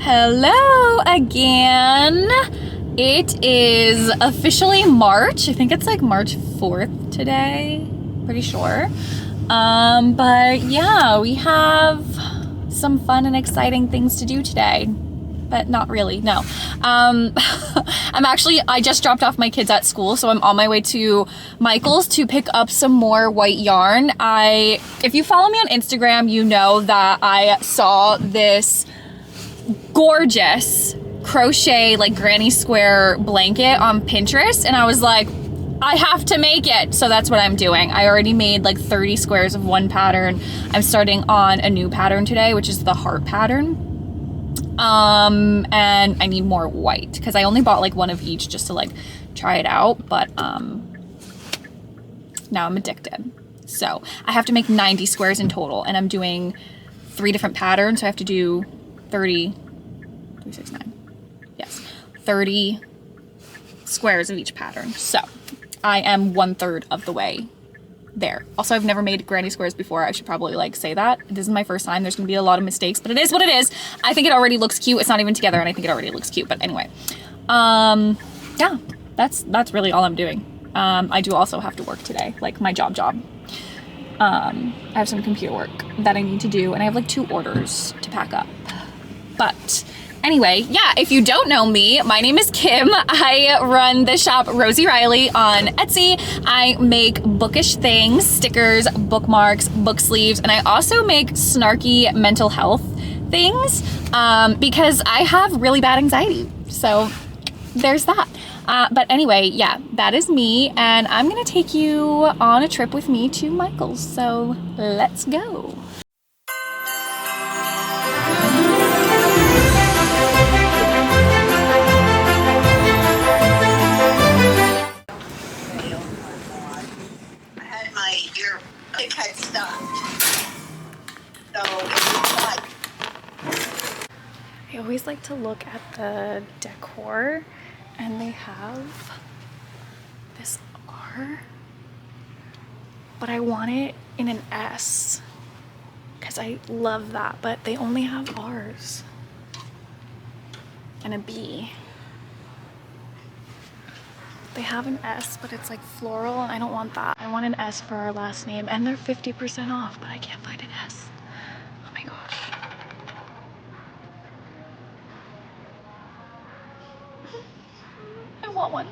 Hello again. It is officially March. I think it's like March 4th today. Pretty sure. But yeah, we have some fun and exciting things to do today. But not really, no. I just dropped off my kids at school, so I'm on my way to Michael's to pick up some more white yarn. If you follow me on Instagram, you know that I saw this gorgeous crochet like granny square blanket on Pinterest, and I was like, I have to make it. So that's what I'm doing. I already made like 30 squares of one pattern. I'm starting on a new pattern today, which is the heart pattern. And I need more white because I only bought like one of each just to like try it out, but now I'm addicted. So I have to make 90 squares in total, and I'm doing 3 different patterns, so I have to do 30 squares of each pattern. So I am 1/3 of the way there. Also, I've never made granny squares before. I should probably like say that. This is my first time. There's gonna be a lot of mistakes, but it is what it is. I think it already looks cute. It's not even together, and I think it already looks cute. But anyway, yeah, that's really all I'm doing. I do also have to work today, like my job. I have some computer work that I need to do, and I have like 2 orders to pack up. But anyway, yeah, if you don't know me, my name is Kim. I run the shop Rosie Riley on Etsy. I make bookish things, stickers, bookmarks, book sleeves, and I also make snarky mental health things because I have really bad anxiety. So there's that. But anyway, yeah, that is me, and I'm gonna take you on a trip with me to Michael's. So let's go. Had stopped. So it's like, I always like to look at the decor, and they have this R, but I want it in an S because I love that, but they only have R's and a B. They have an S, but it's like floral, and I don't want that. I want an S for our last name, and they're 50% off, but I can't find an S. Oh my gosh. I want one.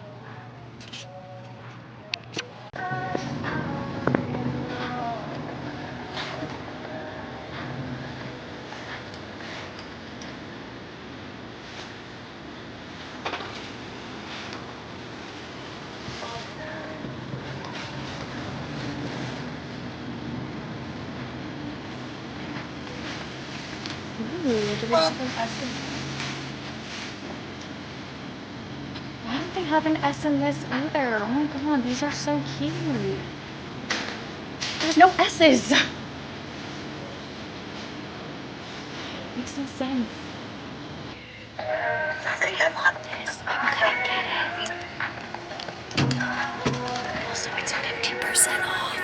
Ooh, do they have an S in Why don't they have an S in this either? Oh my god, these are so cute. There's no S's. Makes no sense. I want this. I'm gonna get it. Also, it's 50% off.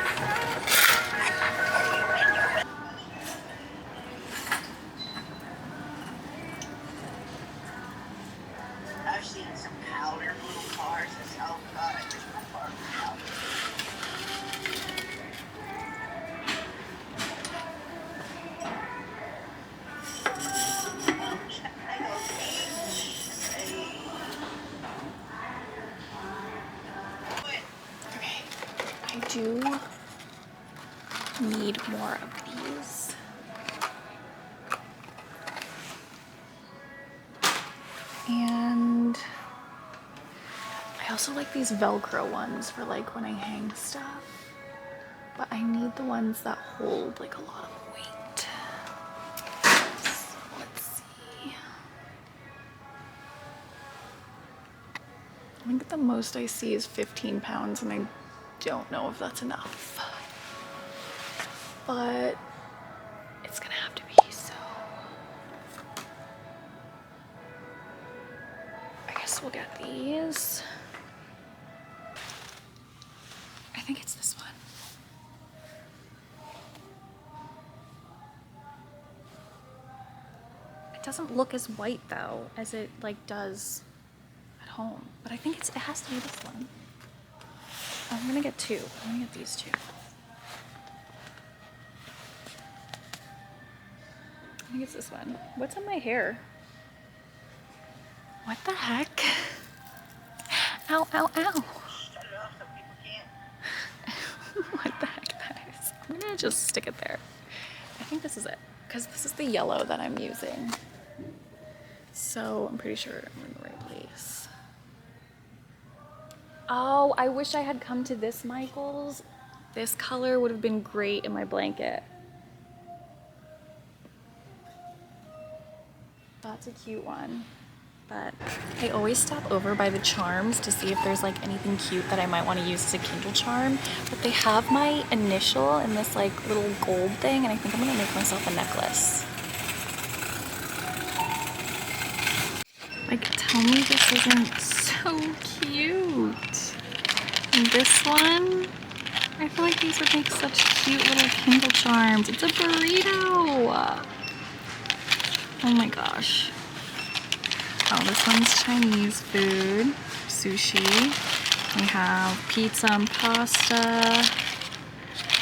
I've seen some powder little cars. Oh god, I wish my car was powder. Okay, I do need more of these. And I also like these Velcro ones for like when I hang stuff. But I need the ones that hold like a lot of weight. So let's see. I think the most I see is 15 pounds, and I don't know if that's enough. But it's gonna have to be, so I guess we'll get these. I think it's this one. doesn't look as white though as it like does at home. But I think it has to be this one. I'm gonna get two. I'm gonna get these two. I think it's this one. What's on my hair? What the heck? Ow, ow, ow. Shut it off so people can't. What the heck that is? I'm gonna just stick it there. I think this is it, because this is the yellow that I'm using. So I'm pretty sure I'm in the right place. Oh, I wish I had come to this Michael's. This color would have been great in my blanket. That's a cute one. But I always stop over by the charms to see if there's like anything cute that I might want to use as a Kindle charm. But they have my initial in this like little gold thing, and I think I'm gonna make myself a necklace. Like, tell me this isn't so cute. And this one, I feel like these would make such cute little Kindle charms. It's a burrito. Oh my gosh. Oh, this one's Chinese food, sushi. We have pizza and pasta,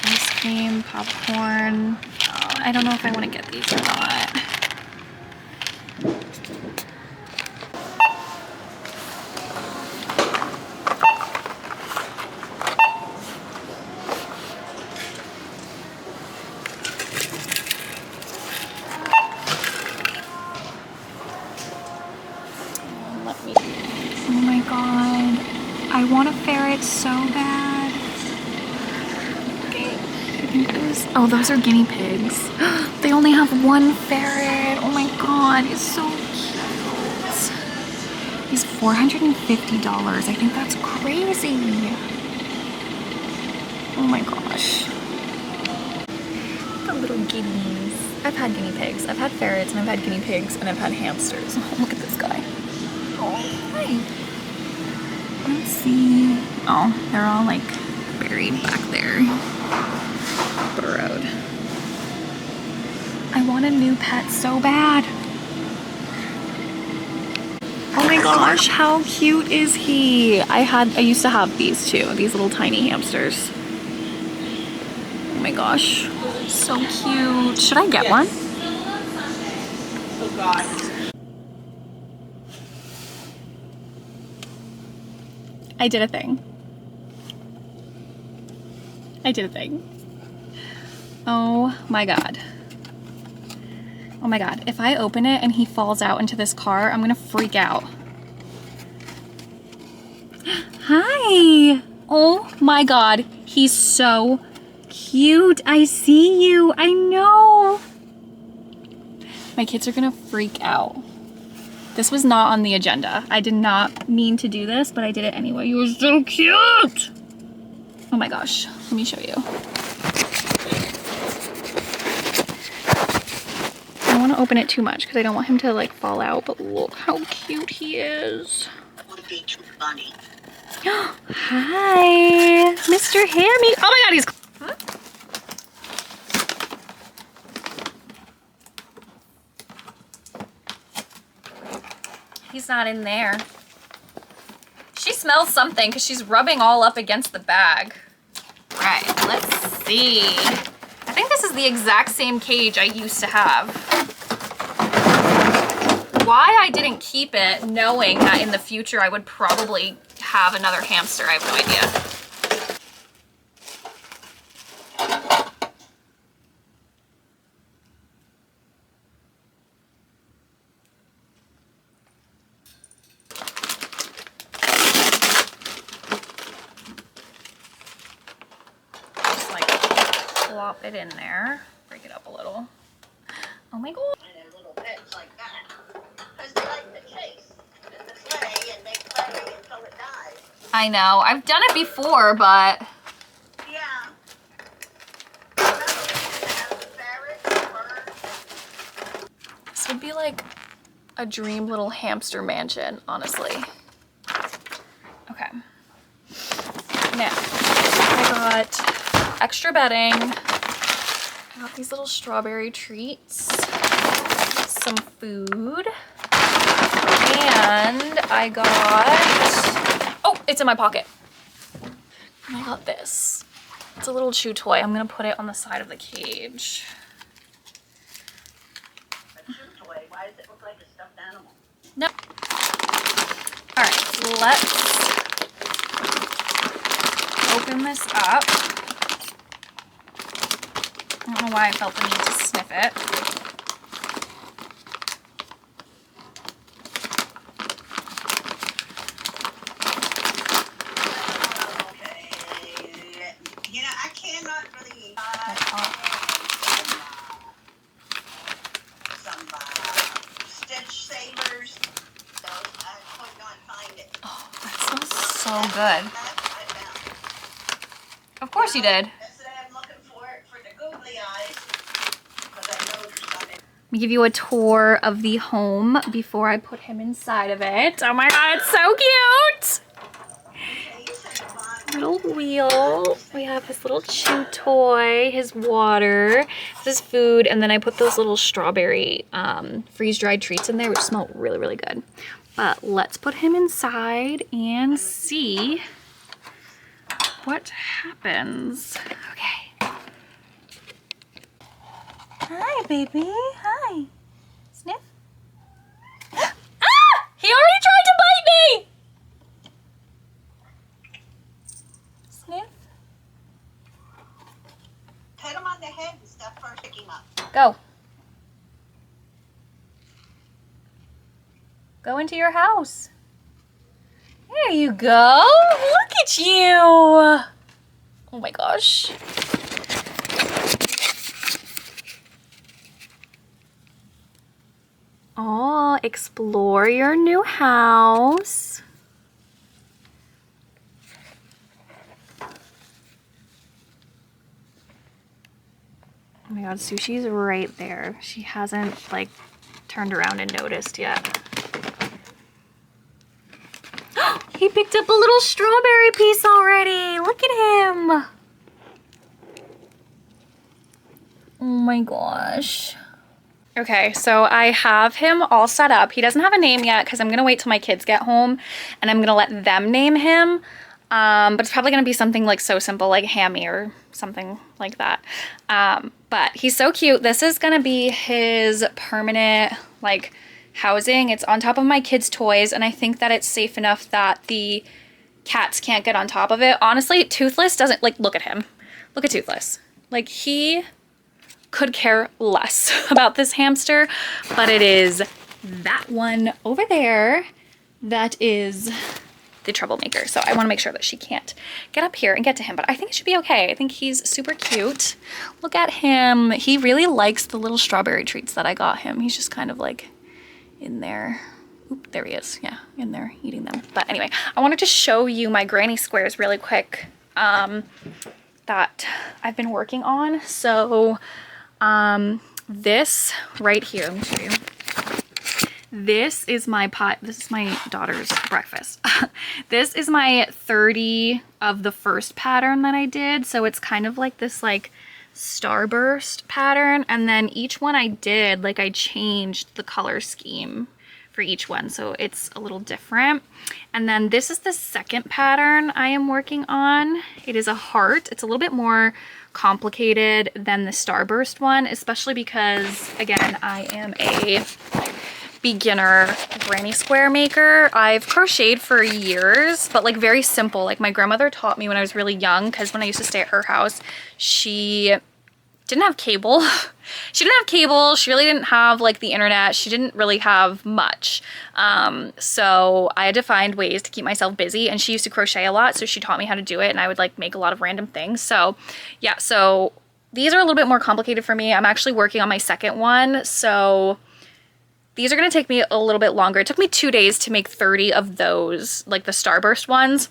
ice cream, popcorn. Oh, I don't know if I want to get these or not. Oh my god, I want a ferret so bad. Okay, I think oh, those are guinea pigs. They only have one ferret. Oh my god, he's so cute. He's $450. I think that's crazy. Oh my gosh. The little guineas. I've had guinea pigs, I've had ferrets, and I've had guinea pigs, and I've had hamsters. Oh, look at this guy. Oh, hi. Let's see. Oh, they're all like buried back there. Burrowed. I want a new pet so bad. Oh my gosh, how cute is he? I used to have these too, these little tiny hamsters. Oh my gosh, so cute. Should I get one? Oh god. I did a thing. I did a thing. Oh my god. Oh my god. If I open it and he falls out into this car, I'm gonna freak out. Hi! Oh my god. He's so cute. I see you. I know. My kids are gonna freak out. This was not on the agenda. I did not mean to do this, but I did it anyway. You were so cute! Oh my gosh, let me show you. I don't want to open it too much because I don't want him to like fall out, but look how cute he is. Beach bunny. Hi, Mr. Hammy. Oh my god, he's... Huh? He's not in there. She smells something because she's rubbing all up against the bag. Right, let's see. I think this is the exact same cage I used to have. Why I didn't keep it, knowing that in the future I would probably have another hamster, I have no idea. Plop it in there, break it up a little. Oh my god. Little pets like that. Because they like to chase in the sleigh and they play until it dies. I know. I've done it before, but... Yeah. This would be like a dream little hamster mansion, honestly. Okay. Now, I got extra bedding. I got these little strawberry treats. some food. And I got, oh, it's in my pocket. I got this. It's a little chew toy. I'm gonna put it on the side of the cage. A chew toy? Why does it look like a stuffed animal? No. All right, let's open this up. I don't know why I felt the need to sniff it. So good. Of course you did. Let me give you a tour of the home before I put him inside of it. Oh my god, it's so cute! Little wheel. We have his little chew toy, his water, his food, and then I put those little strawberry freeze-dried treats in there, which smell really, really good. But let's put him inside and see what happens. Okay. Hi, baby. Hi. Sniff. Ah! He already tried to bite me! Sniff. Pat him on the head and stuff first, pick him up. Go. Go into your house. There you go. Look at you. Oh my gosh. Oh, explore your new house. Oh my god, Sushi's right there. She hasn't like turned around and noticed yet. He picked up a little strawberry piece already. Look at him. Oh my gosh. Okay, so I have him all set up. He doesn't have a name yet because I'm going to wait till my kids get home and I'm going to let them name him. But it's probably going to be something like so simple like Hammy or something like that. But he's so cute. This is going to be his permanent like housing. It's on top of my kids' toys, and I think that it's safe enough that the cats can't get on top of it. Honestly, Toothless doesn't, like, look at him. Look at Toothless. Like, he could care less about this hamster, but it is that one over there that is the troublemaker. So I want to make sure that she can't get up here and get to him, but I think it should be okay. I think he's super cute. Look at him. He really likes the little strawberry treats that I got him. He's just kind of like in there. Oop, there he is. Yeah, in there eating them. But anyway, I wanted to show you my granny squares really quick that I've been working on. So this right here, let me show you. This is my pot. This is my daughter's breakfast. This is my 30 of the first pattern that I did. So it's kind of like this like starburst pattern, and then each one I did, like I changed the color scheme for each one, so it's a little different. And then this is the second pattern I am working on. It is a heart. It's a little bit more complicated than the starburst one, especially because again I am a beginner granny square maker. I've crocheted for years, but like very simple. Like my grandmother taught me when I was really young, because when I used to stay at her house, she didn't have cable. She really didn't have like the internet. She didn't really have much. So I had to find ways to keep myself busy, and she used to crochet a lot, so she taught me how to do it, and I would like make a lot of random things. So yeah, so these are a little bit more complicated for me. I'm actually working on my second one, so these are going to take me a little bit longer. It took me 2 days to make 30 of those, like the starburst ones.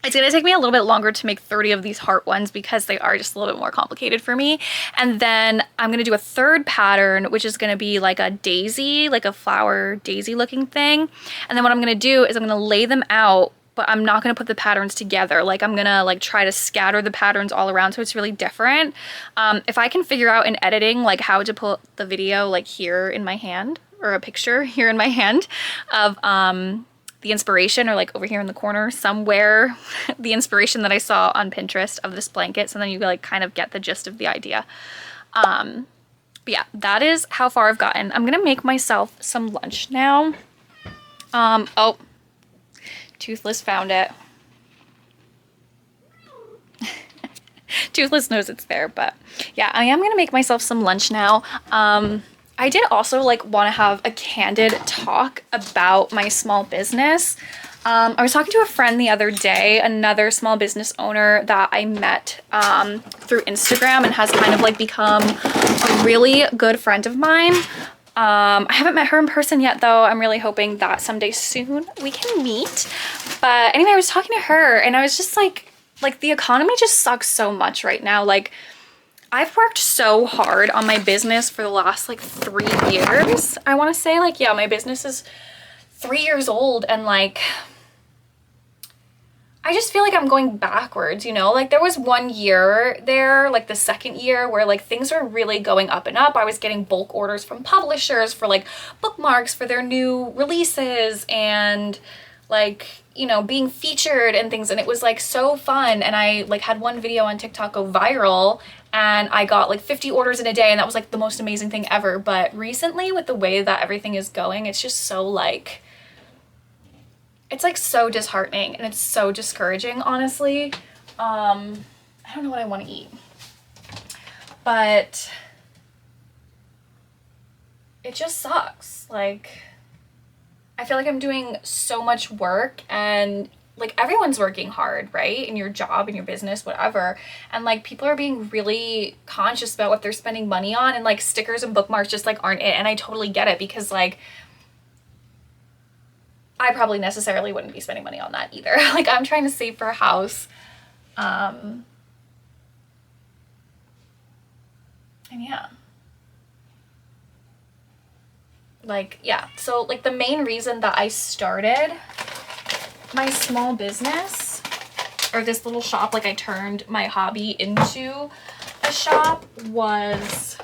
It's going to take me a little bit longer to make 30 of these heart ones because they are just a little bit more complicated for me. And then I'm going to do a third pattern, which is going to be like a daisy, like a flower daisy looking thing. And then what I'm going to do is I'm going to lay them out but I'm not gonna put the patterns together. Like I'm gonna like try to scatter the patterns all around so it's really different. If I can figure out in editing like how to put the video like here in my hand, or a picture here in my hand of the inspiration, or like over here in the corner somewhere, the inspiration that I saw on Pinterest of this blanket, so then you like kind of get the gist of the idea. But yeah, that is how far I've gotten. I'm gonna make myself some lunch now. Oh, Toothless found it. Toothless knows it's there, but yeah, I am gonna make myself some lunch now. I did also like want to have a candid talk about my small business. I was talking to a friend the other day, another small business owner that I met through Instagram and has kind of like become a really good friend of mine. I haven't met her in person yet though. I'm really hoping that someday soon we can meet. But anyway, I was talking to her and I was just like the economy just sucks so much right now. Like I've worked so hard on my business for the last like 3 years. I want to say like, yeah, my business is 3 years old and like, I just feel like I'm going backwards, you know? Like there was 1 year there, like the second year where like things were really going up and up. I was getting bulk orders from publishers for like bookmarks for their new releases and like, you know, being featured and things, and it was like so fun. And I like had one video on TikTok go viral and I got like 50 orders in a day and that was like the most amazing thing ever. But recently with the way that everything is going, it's just so like, it's like so disheartening and it's so discouraging, honestly. I don't know what I want to eat, but it just sucks. Like, I feel like I'm doing so much work and like everyone's working hard, right? In your job, in your business, whatever. And like people are being really conscious about what they're spending money on, and like stickers and bookmarks just like aren't it. And I totally get it because like I probably necessarily wouldn't be spending money on that either. Like I'm trying to save for a house. And yeah. Like, yeah. So like the main reason that I started my small business, or this little shop, like I turned my hobby into a shop, was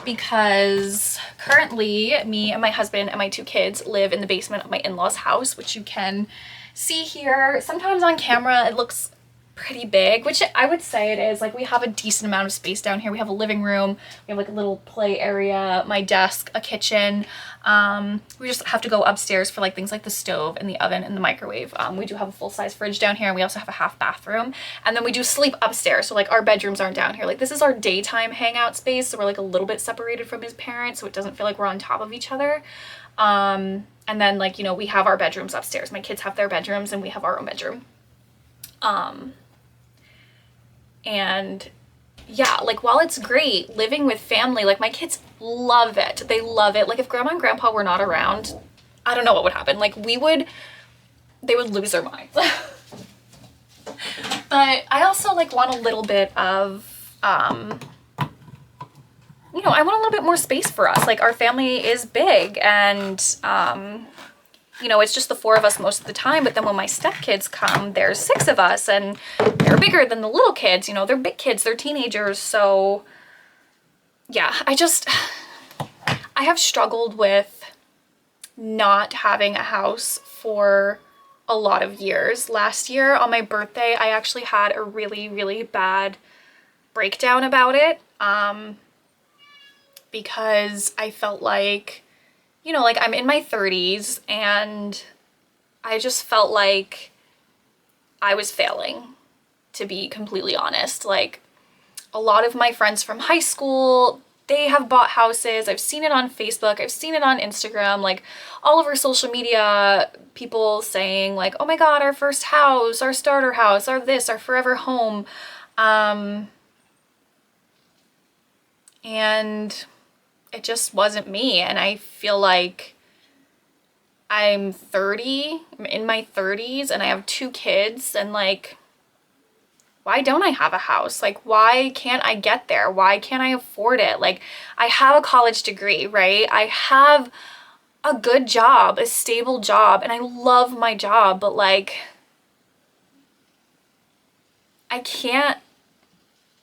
because currently me and my husband and my 2 kids live in the basement of my in-laws house, which you can see here. Sometimes on camera it looks pretty big, which I would say it is. Like we have a decent amount of space down here. We have a living room, we have like a little play area, my desk, a kitchen. We just have to go upstairs for like things like the stove and the oven and the microwave. We do have a full-size fridge down here and we also have a half bathroom, and then we do sleep upstairs, so like our bedrooms aren't down here. Like this is our daytime hangout space, so we're like a little bit separated from his parents so it doesn't feel like we're on top of each other. And then like, you know, we have our bedrooms upstairs. My kids have their bedrooms and we have our own bedroom. And yeah, like while it's great living with family, like my kids love it. They love it. Like if grandma and grandpa were not around, I don't know what would happen. Like they would lose their minds. But I also like want a little bit of, you know, I want a little bit more space for us. Like our family is big and, you know, it's just the 4 of us most of the time, but then when my stepkids come, there's 6 of us and they're bigger than the little kids, you know, they're big kids, they're teenagers. So yeah, I have struggled with not having a house for a lot of years. Last year on my birthday, I actually had a really, really bad breakdown about it, because I felt like, you know, like I'm in my 30s and I just felt like I was failing, to be completely honest. Like a lot of my friends from high school, they have bought houses. I've seen it on Facebook. I've seen it on Instagram, like all over social media, people saying like, oh my God, our first house, our starter house, our this, our forever home. And it just wasn't me. And I feel like I'm 30, I'm in my 30s, and I have 2 kids, and like, why don't I have a house? Like, why can't I get there? Why can't I afford it? Like, I have a college degree, right? I have a good job, a stable job, and I love my job, but like, I can't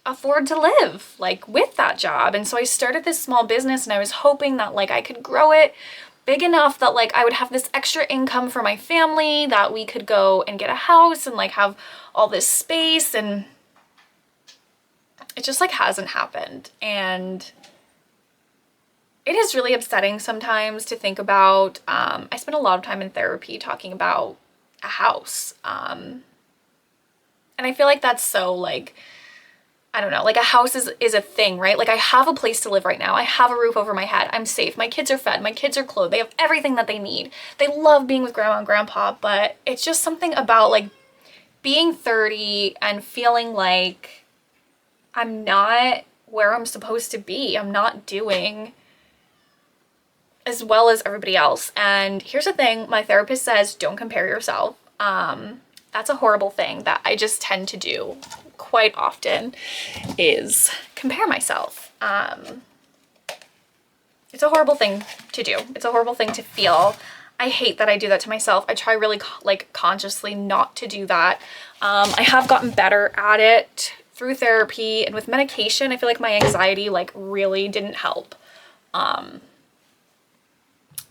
afford to live like with that job. And so I started this small business, and I was hoping that like I could grow it big enough that like I would have this extra income for my family, that we could go and get a house and like have all this space, and it just like hasn't happened. And it is really upsetting sometimes to think about. I spent a lot of time in therapy talking about a house. And I feel like that's so like, I don't know, like a house is a thing, right? Like I have a place to live right now. I have a roof over my head. I'm safe. My kids are fed. My kids are clothed. They have everything that they need. They love being with grandma and grandpa, but it's just something about like being 30 and feeling like I'm not where I'm supposed to be. I'm not doing as well as everybody else. And here's the thing, my therapist says, don't compare yourself. That's a horrible thing that I just tend to do quite often, is compare myself. It's a horrible thing to do. It's a horrible thing to feel. I hate that I do that to myself. I try really like consciously not to do that. I have gotten better at it through therapy and with medication. I feel like my anxiety like really didn't help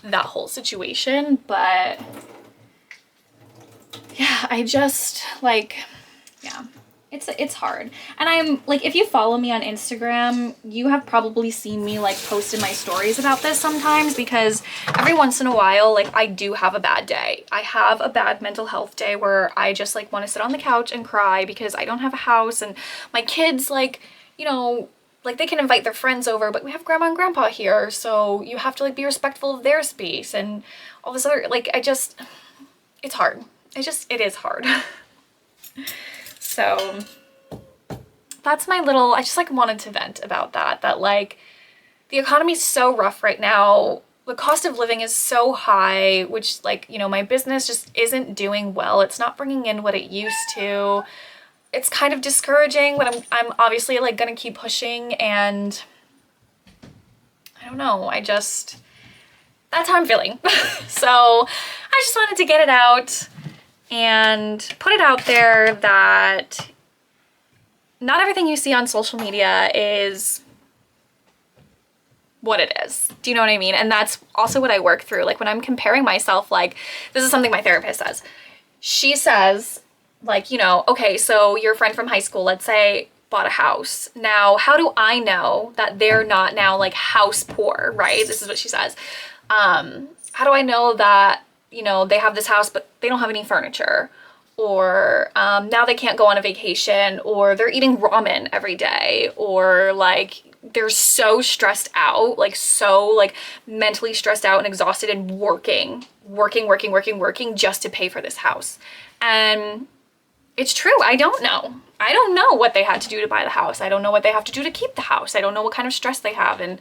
that whole situation, but yeah, I just like, yeah, it's hard. And I'm like, if you follow me on Instagram, you have probably seen me like post in my stories about this sometimes, because every once in a while, like I do have a bad day. I have a bad mental health day where I just like want to sit on the couch and cry because I don't have a house, and my kids like, you know, like they can invite their friends over, but we have grandma and grandpa here, so you have to like be respectful of their space and all this other, like it's hard. It is hard. So that's my little, I just like wanted to vent about that like the economy is so rough right now. The cost of living is so high, which like, you know, my business just isn't doing well. It's not bringing in what it used to. It's kind of discouraging, but I'm obviously like gonna keep pushing, and I don't know, that's how I'm feeling. So I just wanted to get it out and put it out there that not everything you see on social media is what it is. Do you know what I mean? And that's also what I work through. Like when I'm comparing myself, like this is something my therapist says. She says, like, you know, okay, so your friend from high school, let's say, bought a house. Now, how do I know that they're not now like house poor, right? This is what she says. How do I know that, you know, they have this house, but they don't have any furniture, or now they can't go on a vacation, or they're eating ramen every day, or like they're so stressed out, like so like mentally stressed out and exhausted and working just to pay for this house. And it's true. I don't know. I don't know what they had to do to buy the house. I don't know what they have to do to keep the house. I don't know what kind of stress they have. And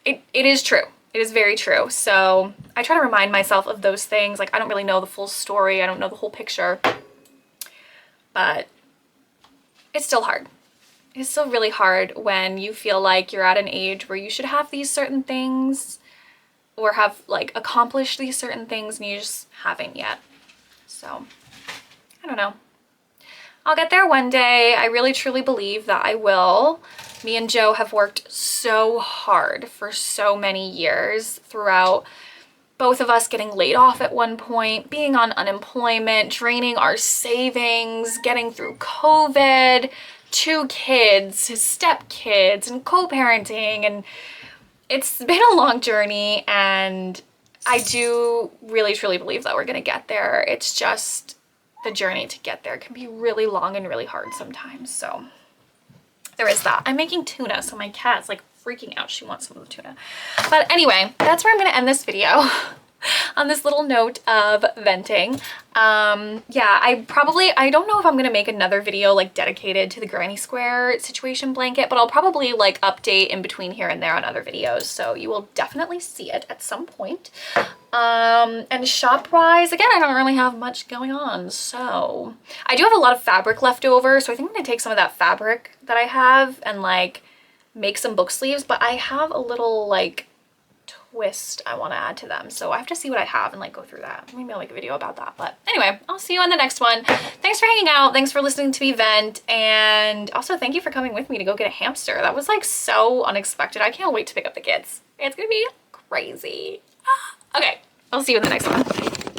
it is true. It is very true. So I try to remind myself of those things. Like I don't really know the full story. I don't know the whole picture, but it's still hard. It's still really hard when you feel like you're at an age where you should have these certain things or have like accomplished these certain things, and you just haven't yet. So I don't know. I'll get there one day. I really truly believe that I will. Me and Joe have worked so hard for so many years throughout, both of us getting laid off at one point, being on unemployment, draining our savings, getting through COVID, 2 kids, stepkids, and co-parenting. And it's been a long journey, and I do really truly believe that we're gonna get there. It's just the journey to get there can be really long and really hard sometimes. So there is that. I'm making tuna, so my cat's like freaking out. She wants some of the tuna. But anyway, that's where I'm gonna end this video on this little note of venting. Yeah, I don't know if I'm gonna make another video like dedicated to the granny square situation blanket, but I'll probably like update in between here and there on other videos, so you will definitely see it at some point. And shop wise, again, I don't really have much going on, so I do have a lot of fabric left over, so I think I'm gonna take some of that fabric that I have and like make some book sleeves. But I have a little like twist I want to add to them. So I have to see what I have and like go through that. Maybe I'll make a video about that. But anyway, I'll see you on the next one. Thanks for hanging out. Thanks for listening to me vent. And also thank you for coming with me to go get a hamster. That was like so unexpected. I can't wait to pick up the kids. It's gonna be crazy. Okay, I'll see you in the next one.